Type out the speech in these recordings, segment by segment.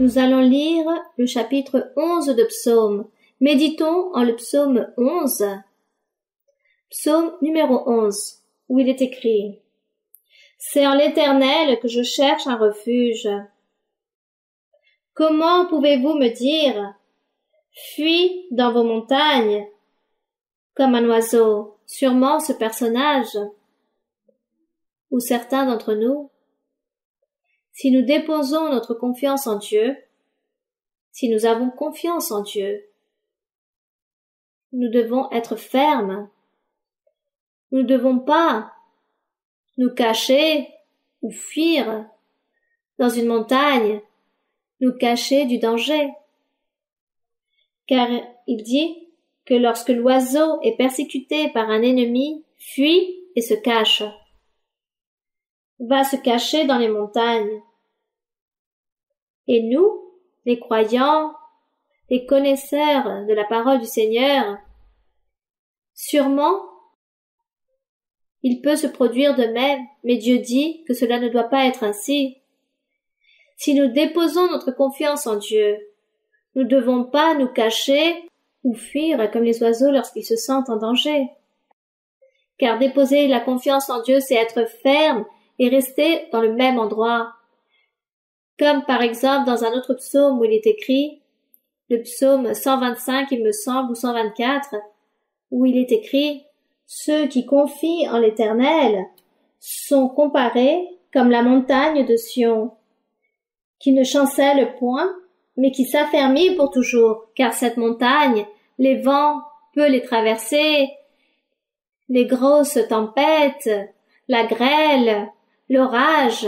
Nous allons lire le chapitre 11 de Psaume. Méditons en le psaume 11. Psaume numéro 11, où il est écrit: C'est en l'Éternel que je cherche un refuge. Comment pouvez-vous me dire: Fuis dans vos montagnes, comme un oiseau? Sûrement ce personnage, ou certains d'entre nous, si nous déposons notre confiance en Dieu, si nous avons confiance en Dieu, nous devons être fermes. Nous ne devons pas nous cacher ou fuir dans une montagne, nous cacher du danger. Car il dit que lorsque l'oiseau est persécuté par un ennemi, fuit et se cache. Va se cacher dans les montagnes. Et nous, les croyants, les connaisseurs de la parole du Seigneur, sûrement, il peut se produire de même, mais Dieu dit que cela ne doit pas être ainsi. Si nous déposons notre confiance en Dieu, nous ne devons pas nous cacher ou fuir comme les oiseaux lorsqu'ils se sentent en danger. Car déposer la confiance en Dieu, c'est être ferme et rester dans le même endroit. Comme par exemple dans un autre psaume où il est écrit, le psaume 125 il me semble, ou 124, où il est écrit: Ceux qui confient en l'Éternel sont comparés comme la montagne de Sion, qui ne chancelle point, mais qui s'affermit pour toujours, car cette montagne, les vents peuvent les traverser, les grosses tempêtes, la grêle, l'orage,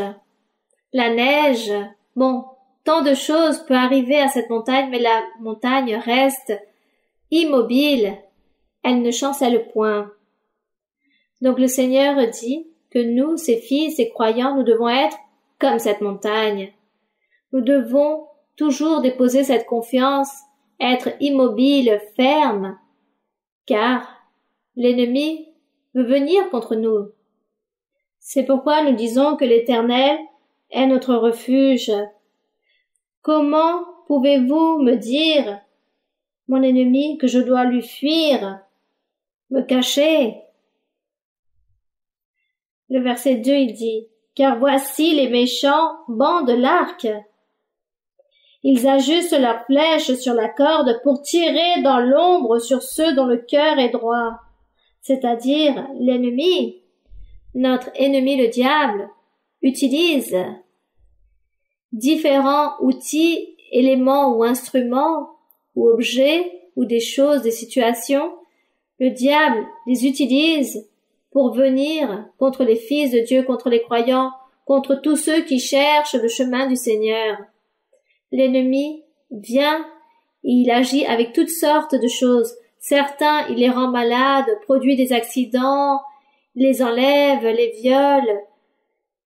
la neige, bon, tant de choses peuvent arriver à cette montagne, mais la montagne reste immobile, elle ne chancelle point. Donc le Seigneur dit que nous, ses fils, ses croyants, nous devons être comme cette montagne. Nous devons toujours déposer cette confiance, être immobile, ferme, car l'ennemi veut venir contre nous. C'est pourquoi nous disons que l'Éternel est notre refuge. Comment pouvez-vous me dire, mon ennemi, que je dois lui fuir, me cacher? Le verset 2, il dit: Car voici les méchants bandent l'arc. Ils ajustent leurs flèches sur la corde pour tirer dans l'ombre sur ceux dont le cœur est droit, c'est-à-dire l'ennemi. Notre ennemi, le diable, utilise différents outils, éléments ou instruments, ou objets, ou des choses, des situations. Le diable les utilise pour venir contre les fils de Dieu, contre les croyants, contre tous ceux qui cherchent le chemin du Seigneur. L'ennemi vient et il agit avec toutes sortes de choses. Certains, il les rend malades, produit des accidents, les enlève, les viole,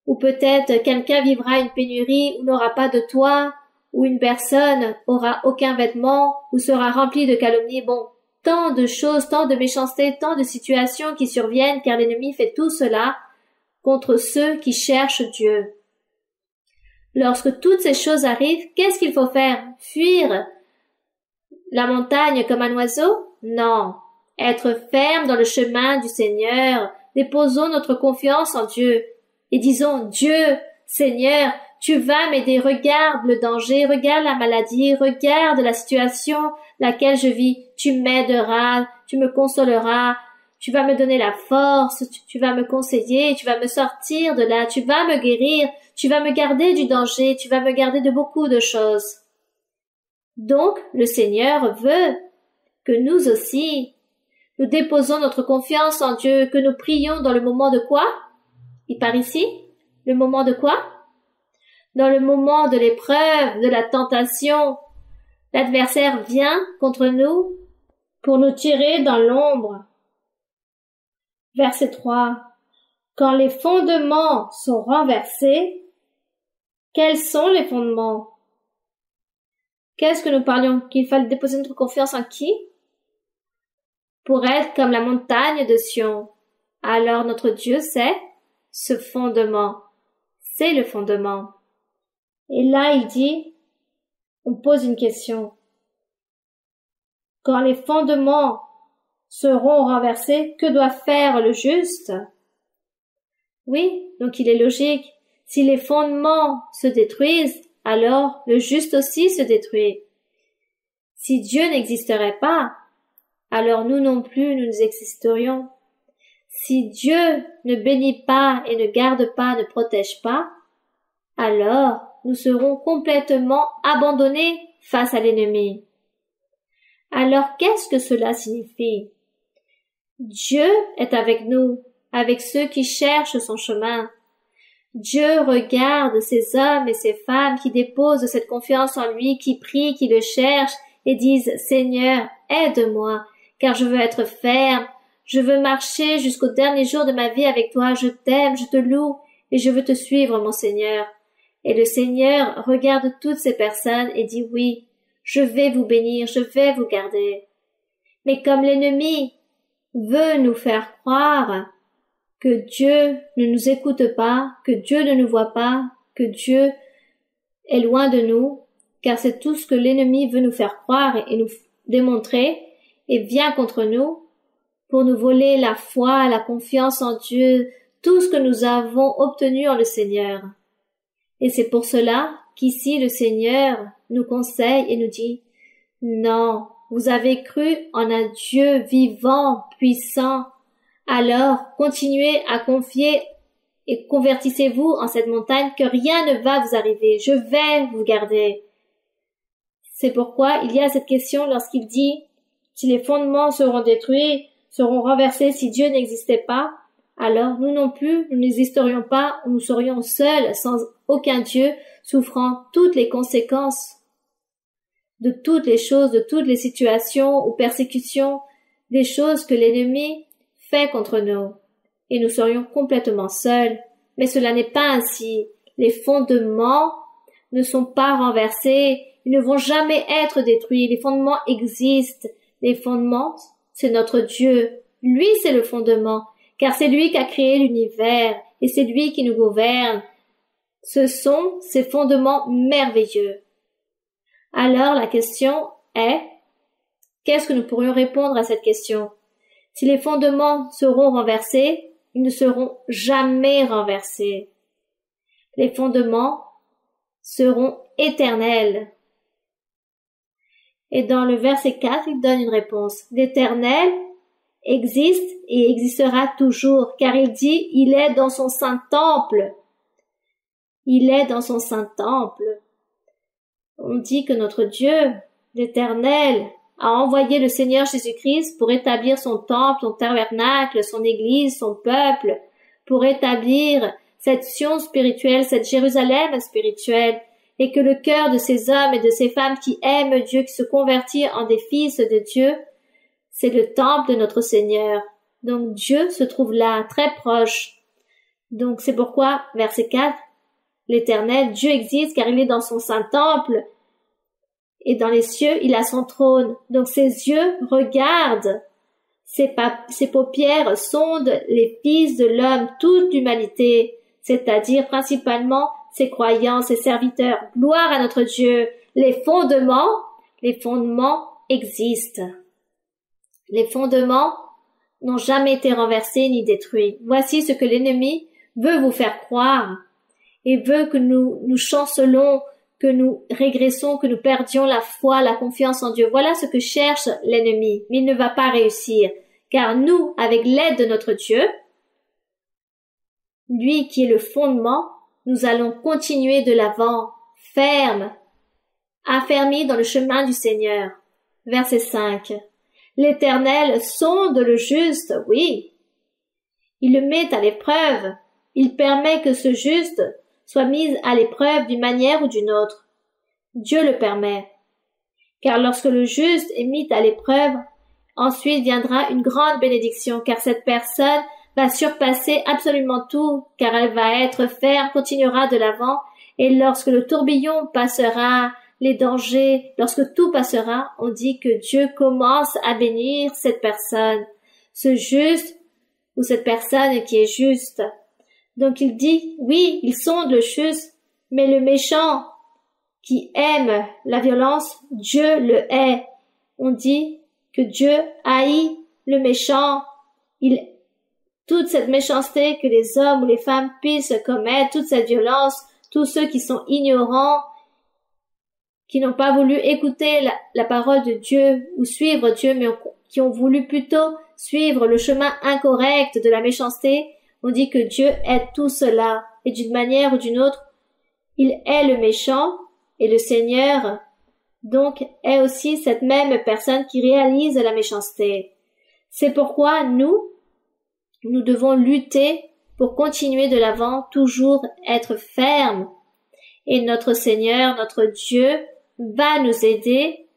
ou peut-être quelqu'un vivra une pénurie ou n'aura pas de toit, ou une personne aura aucun vêtement ou sera remplie de calomnies. Bon, tant de choses, tant de méchanceté, tant de situations qui surviennent, car l'ennemi fait tout cela contre ceux qui cherchent Dieu. Lorsque toutes ces choses arrivent, qu'est-ce qu'il faut faire? Fuir la montagne comme un oiseau? Non. Être ferme dans le chemin du Seigneur. Déposons notre confiance en Dieu et disons: Dieu, Seigneur, tu vas m'aider. Regarde le danger, regarde la maladie, regarde la situation laquelle je vis. Tu m'aideras, tu me consoleras, tu vas me donner la force, tu vas me conseiller, tu vas me sortir de là, tu vas me guérir, tu vas me garder du danger, tu vas me garder de beaucoup de choses. Donc, le Seigneur veut que nous aussi, nous déposons notre confiance en Dieu, que nous prions dans le moment de quoi? Il part ici? Le moment de quoi? Dans le moment de l'épreuve, de la tentation. L'adversaire vient contre nous pour nous tirer dans l'ombre. Verset 3. Quand les fondements sont renversés, quels sont les fondements? Qu'est-ce que nous parlions? Qu'il fallait déposer notre confiance en qui? Pour être comme la montagne de Sion. Alors notre Dieu, c'est ce fondement. C'est le fondement. Et là, il dit On pose une question. Quand les fondements seront renversés, que doit faire le juste? Oui, donc il est logique. Si les fondements se détruisent, alors le juste aussi se détruit. Si Dieu n'existerait pas, alors nous non plus nous existerions. Si Dieu ne bénit pas et ne garde pas, ne protège pas, alors nous serons complètement abandonnés face à l'ennemi. Alors qu'est-ce que cela signifie? Dieu est avec nous, avec ceux qui cherchent son chemin. Dieu regarde ces hommes et ces femmes qui déposent cette confiance en lui, qui prient, qui le cherchent et disent « Seigneur, aide-moi, car je veux être ferme, je veux marcher jusqu'au dernier jour de ma vie avec toi, je t'aime, je te loue et je veux te suivre, mon Seigneur. » Et le Seigneur regarde toutes ces personnes et dit « Oui, je vais vous bénir, je vais vous garder. » Mais comme l'ennemi veut nous faire croire que Dieu ne nous écoute pas, que Dieu ne nous voit pas, que Dieu est loin de nous, car c'est tout ce que l'ennemi veut nous faire croire et nous démontrer, et vient contre nous pour nous voler la foi, la confiance en Dieu, tout ce que nous avons obtenu en le Seigneur. Et c'est pour cela qu'ici le Seigneur nous conseille et nous dit « Non, vous avez cru en un Dieu vivant, puissant, alors continuez à confier et convertissez-vous en cette montagne que rien ne va vous arriver, je vais vous garder. » C'est pourquoi il y a cette question lorsqu'il dit « Si les fondements seront détruits, seront renversés, si Dieu n'existait pas, alors nous non plus, nous n'existerions pas, nous serions seuls, sans aucun Dieu, souffrant toutes les conséquences de toutes les choses, de toutes les situations ou persécutions, des choses que l'ennemi fait contre nous. Et nous serions complètement seuls. Mais cela n'est pas ainsi. Les fondements ne sont pas renversés, ils ne vont jamais être détruits. Les fondements existent. Les fondements, c'est notre Dieu. Lui, c'est le fondement, car c'est lui qui a créé l'univers et c'est lui qui nous gouverne. Ce sont ces fondements merveilleux. Alors la question est, qu'est-ce que nous pourrions répondre à cette question? Si les fondements seront renversés, ils ne seront jamais renversés. Les fondements seront éternels. Et dans le verset 4, il donne une réponse. L'Éternel existe et existera toujours, car il dit, il est dans son saint temple. Il est dans son saint temple. On dit que notre Dieu, l'Éternel, a envoyé le Seigneur Jésus-Christ pour établir son temple, son tabernacle, son église, son peuple, pour établir cette Sion spirituelle, cette Jérusalem spirituelle, et que le cœur de ces hommes et de ces femmes qui aiment Dieu, qui se convertissent en des fils de Dieu, c'est le temple de notre Seigneur. Donc Dieu se trouve là, très proche. Donc c'est pourquoi, verset 4, l'Éternel, Dieu existe car il est dans son saint temple, et dans les cieux, il a son trône. Donc ses yeux regardent, ses paupières sondent les fils de l'homme, toute l'humanité, c'est-à-dire principalement ses croyants, ses serviteurs. Gloire à notre Dieu. Les fondements existent. Les fondements n'ont jamais été renversés ni détruits. Voici ce que l'ennemi veut vous faire croire et veut que nous chancelons, que nous régressons, que nous perdions la foi, la confiance en Dieu. Voilà ce que cherche l'ennemi, mais il ne va pas réussir, car nous, avec l'aide de notre Dieu, lui qui est le fondement, nous allons continuer de l'avant, fermes, affermis dans le chemin du Seigneur. Verset 5. L'Éternel sonde le juste, oui. Il le met à l'épreuve. Il permet que ce juste soit mis à l'épreuve d'une manière ou d'une autre. Dieu le permet. Car lorsque le juste est mis à l'épreuve, ensuite viendra une grande bénédiction, car cette personne va surpasser absolument tout, car elle va être ferme, continuera de l'avant, et lorsque le tourbillon passera, les dangers, lorsque tout passera, on dit que Dieu commence à bénir cette personne, ce juste ou cette personne qui est juste. Donc il dit, oui, il sonde le juste, mais le méchant qui aime la violence, Dieu le hait. On dit que Dieu haït le méchant. Toute cette méchanceté que les hommes ou les femmes puissent commettre, toute cette violence, tous ceux qui sont ignorants, qui n'ont pas voulu écouter la parole de Dieu ou suivre Dieu, mais qui ont voulu plutôt suivre le chemin incorrect de la méchanceté, on dit que Dieu hait tout cela. Et d'une manière ou d'une autre, il hait le méchant, et le Seigneur, donc, est aussi cette même personne qui réalise la méchanceté. C'est pourquoi nous devons lutter pour continuer de l'avant, toujours être fermes. Et notre Seigneur, notre Dieu, va nous aider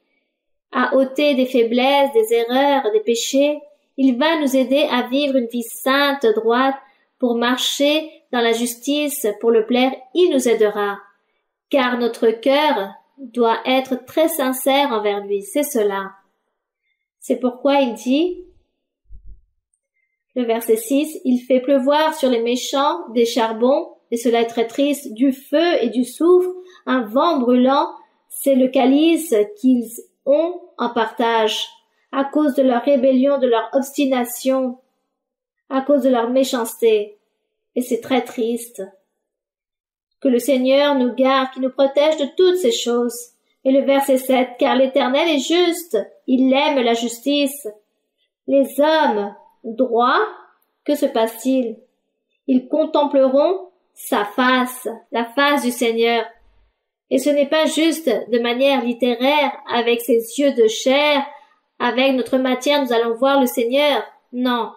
à ôter des faiblesses, des erreurs, des péchés. Il va nous aider à vivre une vie sainte, droite, pour marcher dans la justice, pour le plaire. Il nous aidera. Car notre cœur doit être très sincère envers lui. C'est cela. C'est pourquoi il dit, le verset 6, « Il fait pleuvoir sur les méchants des charbons, et cela est très triste, du feu et du soufre, un vent brûlant, c'est le calice qu'ils ont en partage, à cause de leur rébellion, de leur obstination, à cause de leur méchanceté. » Et c'est très triste. Que le Seigneur nous garde, qu'il nous protège de toutes ces choses. Et le verset 7, « Car l'Éternel est juste, il aime la justice. » Les hommes droits, que se passe-t-il? Ils contempleront sa face, la face du Seigneur. Et ce n'est pas juste de manière littéraire, avec ses yeux de chair, avec notre matière, nous allons voir le Seigneur. Non.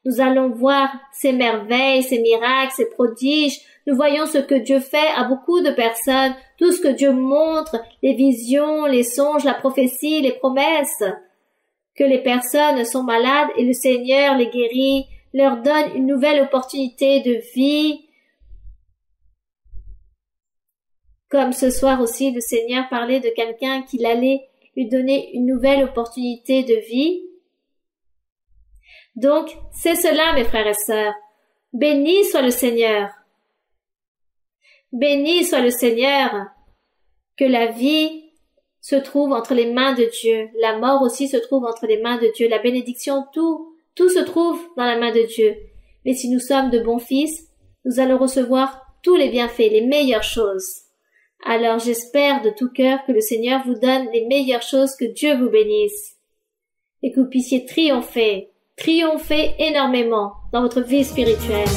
Nous allons voir ses merveilles, ses miracles, ses prodiges. Nous voyons ce que Dieu fait à beaucoup de personnes, tout ce que Dieu montre, les visions, les songes, la prophétie, les promesses. Que les personnes sont malades et le Seigneur les guérit, leur donne une nouvelle opportunité de vie. Comme ce soir aussi, le Seigneur parlait de quelqu'un qu'il allait lui donner une nouvelle opportunité de vie. Donc, c'est cela, mes frères et sœurs. Béni soit le Seigneur. Béni soit le Seigneur. Que la vie se trouve entre les mains de Dieu. La mort aussi se trouve entre les mains de Dieu. La bénédiction, tout se trouve dans la main de Dieu. Mais si nous sommes de bons fils, nous allons recevoir tous les bienfaits, les meilleures choses. Alors j'espère de tout cœur que le Seigneur vous donne les meilleures choses, que Dieu vous bénisse. Et que vous puissiez triompher énormément dans votre vie spirituelle.